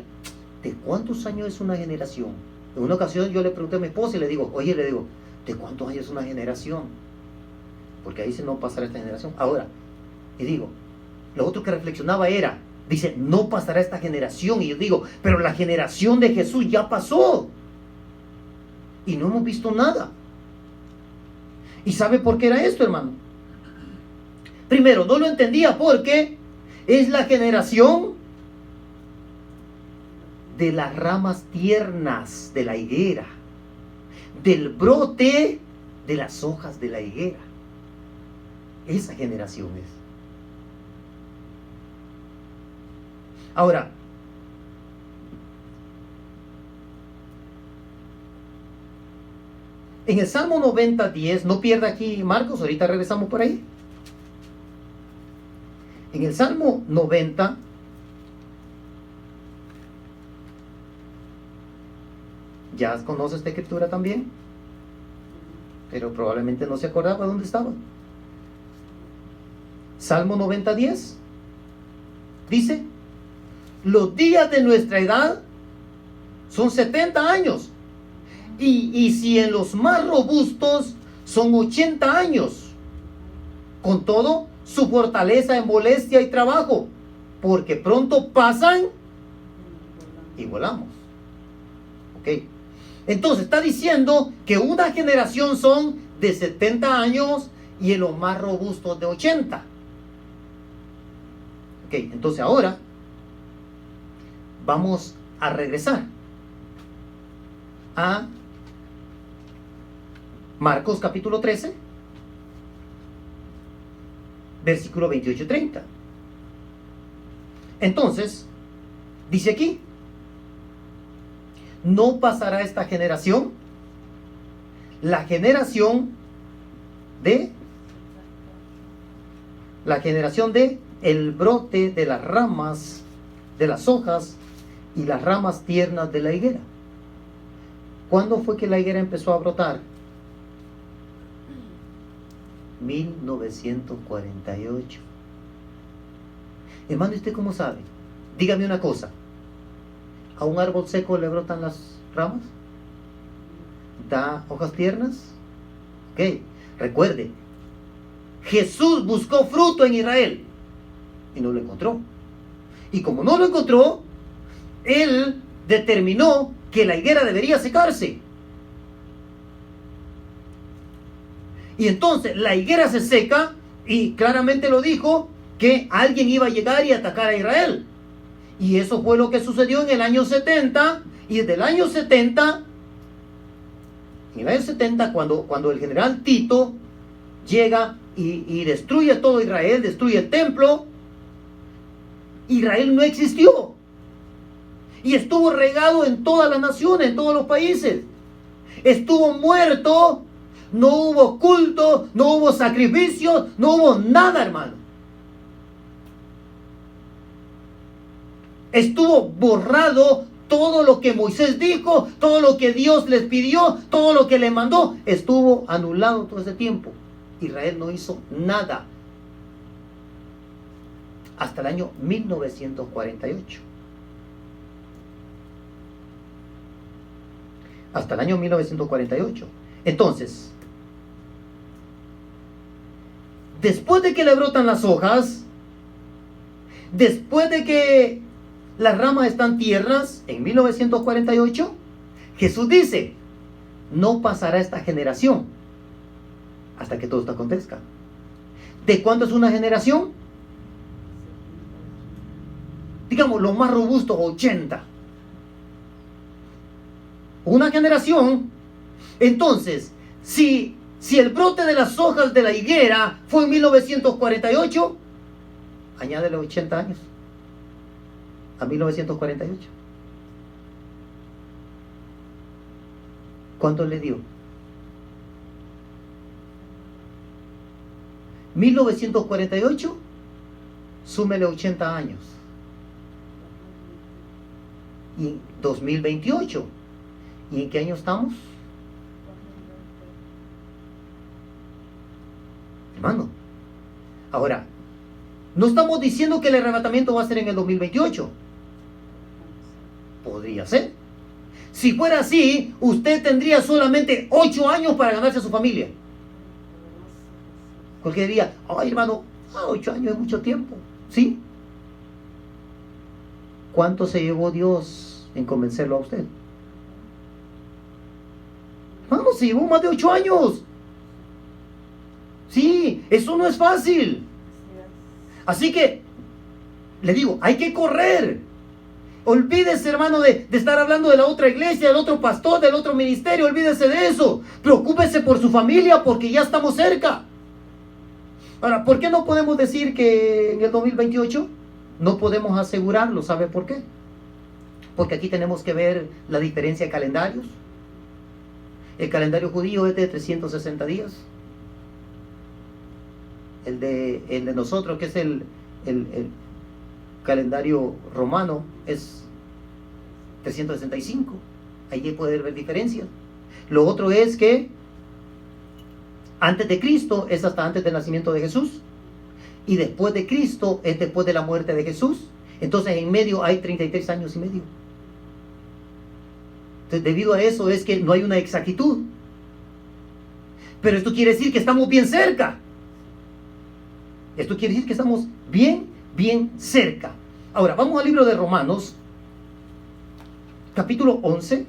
¿de cuántos años es una generación? En una ocasión yo le pregunté a mi esposa y le digo, ¿de cuántos años es una generación? Porque ahí dice no pasará esta generación. Ahora, y digo, lo otro que reflexionaba era, dice, no pasará esta generación. Y yo digo, pero la generación de Jesús ya pasó. Y no hemos visto nada. ¿Y sabe por qué era esto, hermano? Primero, no lo entendía porque es la generación de las ramas tiernas de la higuera, del brote de las hojas de la higuera. Esa generación es. Ahora, en el Salmo 90:10, no pierda aquí Marcos, ahorita regresamos por ahí. En el Salmo 90, ya conoce esta escritura también, pero probablemente no se acordaba dónde estaba. Salmo 90:10 dice, los días de nuestra edad son 70 años. Y si en los más robustos son 80 años. Con todo, su fortaleza en molestia y trabajo, porque pronto pasan y volamos. Ok. Entonces está diciendo que una generación son de 70 años y en los más robustos de 80. Ok, entonces ahora vamos a regresar a Marcos capítulo 13, versículo 28-30. Entonces, Dice aquí, no pasará esta generación, la generación de el brote de las ramas, de las hojas y las ramas tiernas de la higuera. ¿Cuándo fue que la higuera empezó a brotar? 1948. Hermano, ¿y usted cómo sabe? Dígame una cosa. ¿A un árbol seco le brotan las ramas? ¿Da hojas tiernas? Ok, recuerde, Jesús buscó fruto en Israel y no lo encontró. Y como no lo encontró, Él determinó que la higuera debería secarse. Y entonces la higuera se seca y claramente lo dijo que alguien iba a llegar y atacar a Israel. Y eso fue lo que sucedió en el año 70. Y desde el año 70, cuando el general Tito llega y destruye todo Israel, destruye el templo, Israel no existió. Y estuvo regado en todas las naciones, en todos los países. Estuvo muerto, no hubo culto, no hubo sacrificio, no hubo nada, hermano. Estuvo borrado todo lo que Moisés dijo, todo lo que Dios les pidió, todo lo que le mandó, estuvo anulado todo ese tiempo. Israel no hizo nada hasta el año 1948. Hasta el año 1948. Entonces, después de que le brotan las hojas, después de que las ramas están tiernas, en 1948, Jesús dice, no pasará esta generación hasta que todo esto acontezca. ¿De cuánto es una generación? Digamos, lo más robusto, 80. Una generación. Entonces, si el brote de las hojas de la higuera fue en 1948, añádele 80 años a 1948. ¿Cuánto le dio? 1948, súmele 80 años. Y 2028. ¿Y en qué año estamos? Hermano, ahora, no estamos diciendo que el arrebatamiento va a ser en el 2028. Podría ser. Si fuera así, usted tendría solamente 8 años para ganarse a su familia. Porque diría, ay hermano, 8 años es mucho tiempo. ¿Sí? ¿Cuánto se llevó Dios en convencerlo a usted? Hermano, se llevó más de 8 años. Sí, eso no es fácil. Así que, le digo, hay que correr. Olvídese, hermano, de estar hablando de la otra iglesia, del otro pastor, del otro ministerio. Olvídese de eso. Preocúpese por su familia porque ya estamos cerca. Ahora, ¿por qué no podemos decir que en el 2028? No podemos asegurarlo. ¿Sabe por qué? Porque aquí tenemos que ver la diferencia de calendarios. El calendario judío es de 360 días. El de nosotros, que es el calendario romano, es 365. Ahí puede haber diferencias. Lo otro es que antes de Cristo es hasta antes del nacimiento de Jesús. Y después de Cristo es después de la muerte de Jesús. Entonces en medio hay 33 años y medio. Entonces, debido a eso es que no hay una exactitud. Pero esto quiere decir que estamos bien cerca. Esto quiere decir que estamos bien cerca. Ahora, vamos al libro de Romanos, capítulo 11.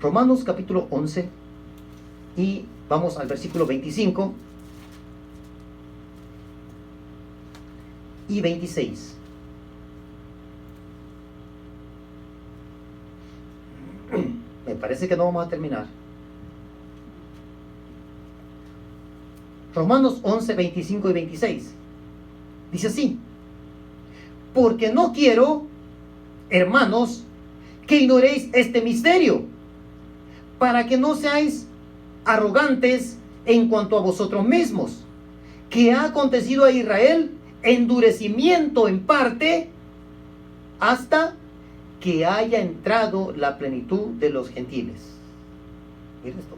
Romanos capítulo 11 y vamos al versículo 25 y 26. Me parece que no vamos a terminar. Romanos 11, 25 y 26. Dice así: porque no quiero, hermanos, que ignoréis este misterio, para que no seáis arrogantes en cuanto a vosotros mismos, que ha acontecido a Israel endurecimiento en parte hasta que haya entrado la plenitud de los gentiles. Miren esto.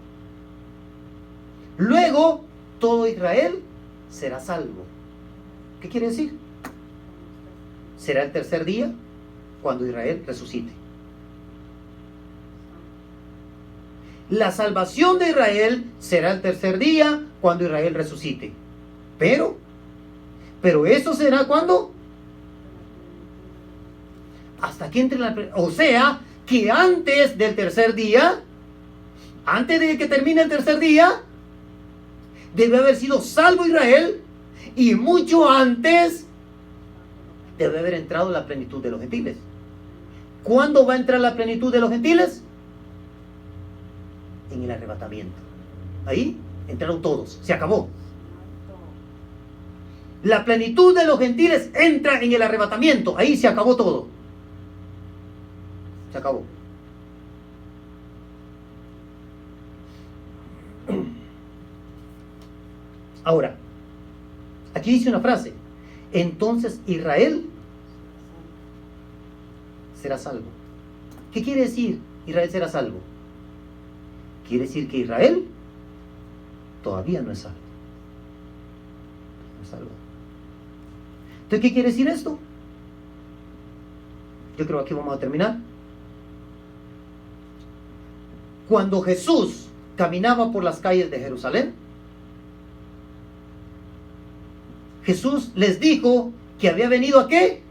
Luego todo Israel será salvo. ¿Qué quiere decir? Será el tercer día cuando Israel resucite. La salvación de Israel será el tercer día cuando Israel resucite. Pero eso será cuando, hasta que entre o sea, que antes del tercer día, antes de que termine el tercer día, debe haber sido salvo Israel, y mucho antes debe haber entrado la plenitud de los gentiles. ¿Cuándo va a entrar la plenitud de los gentiles? En el arrebatamiento. Ahí entraron todos, se acabó. La plenitud de los gentiles entra en el arrebatamiento. Ahí se acabó todo. Se acabó. Ahora, aquí dice una frase: entonces Israel será salvo. ¿Qué quiere decir Israel será salvo? Quiere decir que Israel todavía no es salvo. No es salvo. Entonces, ¿qué quiere decir esto? Yo creo que aquí vamos a terminar. Cuando Jesús caminaba por las calles de Jerusalén, Jesús les dijo que había venido ¿a qué?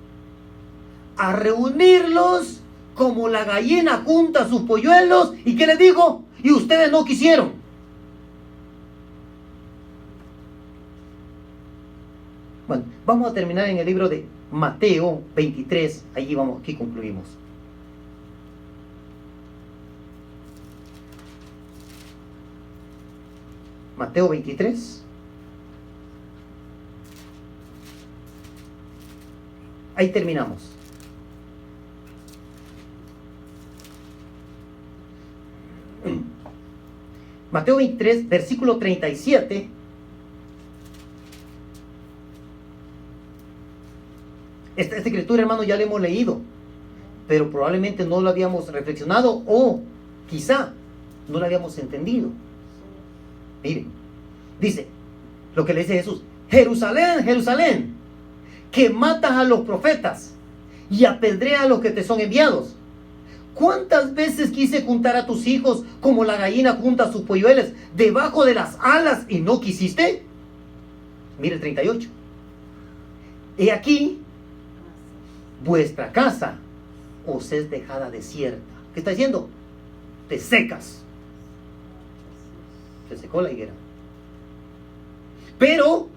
A reunirlos como la gallina junta sus polluelos. ¿Y qué les dijo? Y ustedes no quisieron. Bueno, vamos a terminar en el libro de Mateo 23. Allí vamos, aquí concluimos. Mateo 23. Ahí terminamos. Mateo 23, versículo 37. Esta escritura, hermano, ya la hemos leído, pero probablemente no lo habíamos reflexionado, o quizá no lo habíamos entendido. Miren, dice lo que le dice Jesús: Jerusalén, Jerusalén, que matas a los profetas y apedreas a los que te son enviados. ¿Cuántas veces quise juntar a tus hijos como la gallina junta sus polluelos debajo de las alas y no quisiste? Mire el 38. He aquí, vuestra casa os es dejada desierta. ¿Qué está diciendo? Te secas. Se secó la higuera. Pero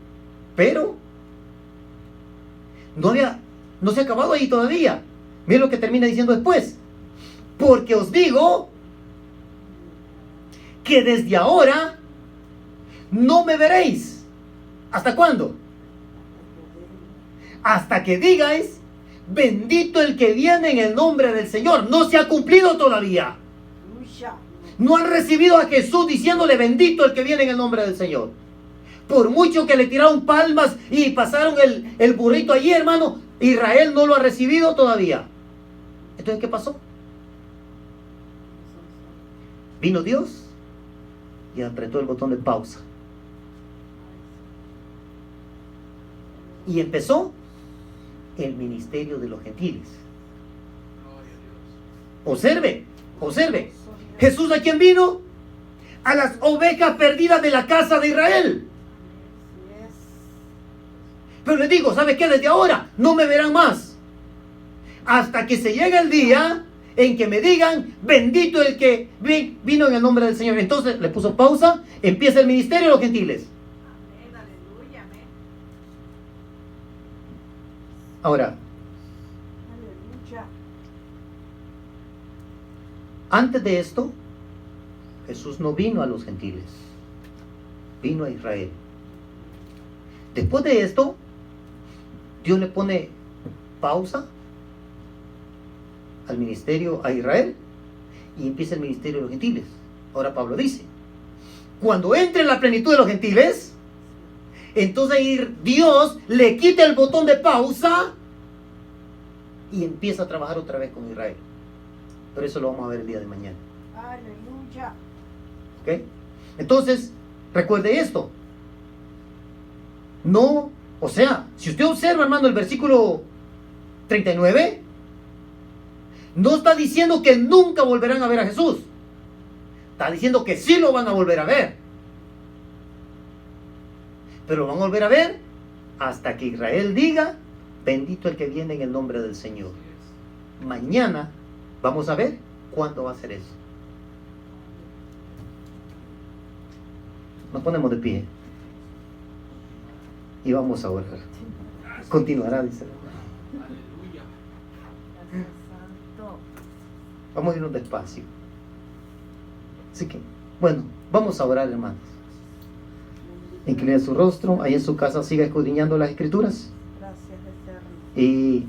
no se ha acabado ahí todavía. Mira lo que termina diciendo después: porque os digo que desde ahora no me veréis. ¿Hasta cuándo? Hasta que digáis: bendito el que viene en el nombre del Señor. No se ha cumplido todavía. No han recibido a Jesús diciéndole: bendito el que viene en el nombre del Señor. Por mucho que le tiraron palmas y pasaron el burrito allí, hermano, Israel no lo ha recibido todavía. Entonces, ¿qué pasó? Vino Dios y apretó el botón de pausa. Y empezó el ministerio de los gentiles. Observe. Jesús, ¿a quién vino? A las ovejas perdidas de la casa de Israel. Pero les digo, ¿sabe qué? Desde ahora no me verán más, hasta que se llegue el día en que me digan: bendito el que vino en el nombre del Señor. Entonces le puso pausa, empieza el ministerio de los gentiles. Amén, aleluya, amén. Ahora, Aleluya. antes de esto, Jesús no vino a los gentiles, vino a Israel. Después de esto, Dios le pone pausa al ministerio a Israel y empieza el ministerio de los gentiles. Ahora Pablo dice, cuando entre en la plenitud de los gentiles, entonces ahí Dios le quita el botón de pausa y empieza a trabajar otra vez con Israel. Pero eso lo vamos a ver el día de mañana. Aleluya. ¿Ok? Entonces, recuerde esto. No, o sea, si usted observa, hermano, el versículo 39, no está diciendo que nunca volverán a ver a Jesús. Está diciendo que sí lo van a volver a ver. Pero lo van a volver a ver hasta que Israel diga, bendito el que viene en el nombre del Señor. Mañana vamos a ver cuándo va a ser eso. Nos ponemos de pie y vamos a orar. Continuará, dice. Vamos a irnos despacio. Así que, bueno, vamos a orar, hermanos. Incline su rostro, ahí en su casa siga escudriñando las escrituras. Gracias, Eterno. Y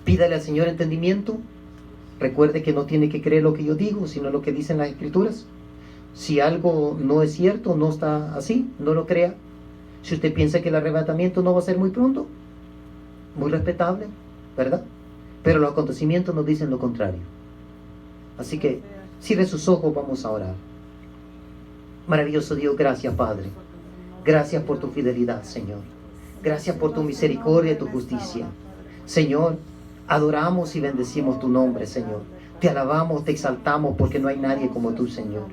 pídale al Señor entendimiento. Recuerde que no tiene que creer lo que yo digo, sino lo que dicen las escrituras. Si algo no es cierto, no está así, no lo crea. Si usted piensa que el arrebatamiento no va a ser muy pronto, muy respetable, ¿verdad? Pero los acontecimientos nos dicen lo contrario. Así que cierre sus ojos, vamos a orar. Maravilloso Dios, gracias Padre. Gracias por tu fidelidad, Señor. Gracias por tu misericordia y tu justicia. Señor, adoramos y bendecimos tu nombre, Señor. Te alabamos, te exaltamos, porque no hay nadie como tú, Señor.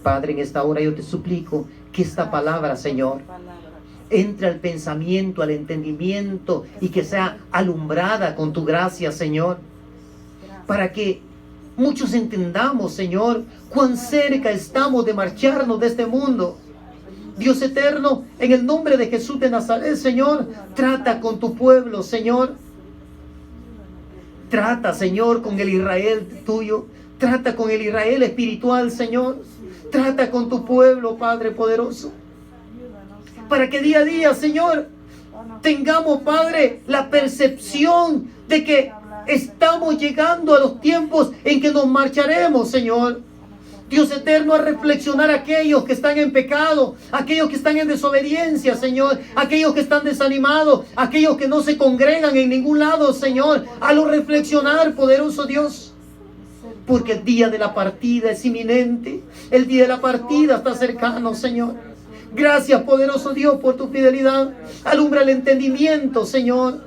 Padre, en esta hora yo te suplico que esta palabra, Señor, entre al pensamiento, al entendimiento y que sea alumbrada con tu gracia, Señor, para que muchos entendamos, Señor, cuán cerca estamos de marcharnos de este mundo. Dios eterno, en el nombre de Jesús de Nazaret, Señor, trata con tu pueblo, Señor. Trata, Señor, con el Israel tuyo. Trata con el Israel espiritual, Señor. Trata con tu pueblo, Padre poderoso. Para que día a día, Señor, tengamos, Padre, la percepción de que estamos llegando a los tiempos en que nos marcharemos, Señor. Dios eterno, a reflexionar a aquellos que están en pecado, aquellos que están en desobediencia, Señor, aquellos que están desanimados, aquellos que no se congregan en ningún lado, Señor, a lo reflexionar, poderoso Dios. Porque el día de la partida es inminente, el día de la partida está cercano, Señor. Gracias, poderoso Dios, por tu fidelidad. Alumbra el entendimiento, Señor.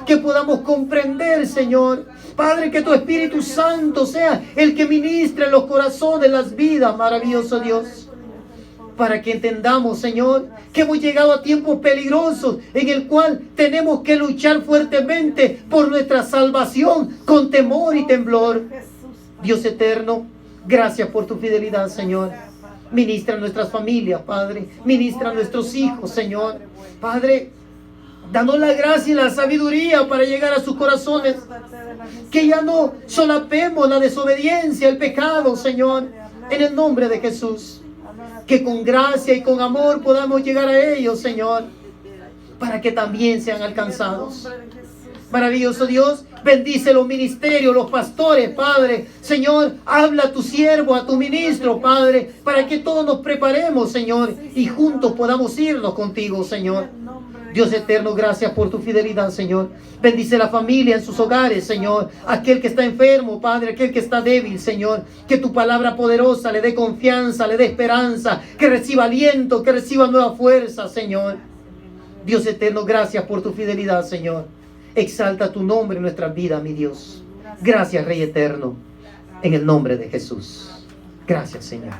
Que podamos comprender, Señor. Padre, que tu Espíritu Santo sea el que ministre en los corazones, las vidas, maravilloso Dios. Para que entendamos, Señor, que hemos llegado a tiempos peligrosos en el cual tenemos que luchar fuertemente por nuestra salvación con temor y temblor. Dios eterno, gracias por tu fidelidad, Señor. Ministra a nuestras familias, Padre. Ministra a nuestros hijos, Señor. Padre, danos la gracia y la sabiduría para llegar a sus corazones. Que ya no solapemos la desobediencia, el pecado, Señor. En el nombre de Jesús. Que con gracia y con amor podamos llegar a ellos, Señor. Para que también sean alcanzados. Maravilloso Dios, bendice los ministerios, los pastores, Padre. Señor, habla a tu siervo, a tu ministro, Padre, para que todos nos preparemos, Señor, y juntos podamos irnos contigo, Señor. Dios eterno, gracias por tu fidelidad, Señor. Bendice la familia en sus hogares, Señor. Aquel que está enfermo, Padre, aquel que está débil, Señor. Que tu palabra poderosa le dé confianza, le dé esperanza, que reciba aliento, que reciba nueva fuerza, Señor. Dios eterno, gracias por tu fidelidad, Señor. Exalta tu nombre en nuestras vidas, mi Dios. Gracias, Rey eterno, en el nombre de Jesús. Gracias, Señor.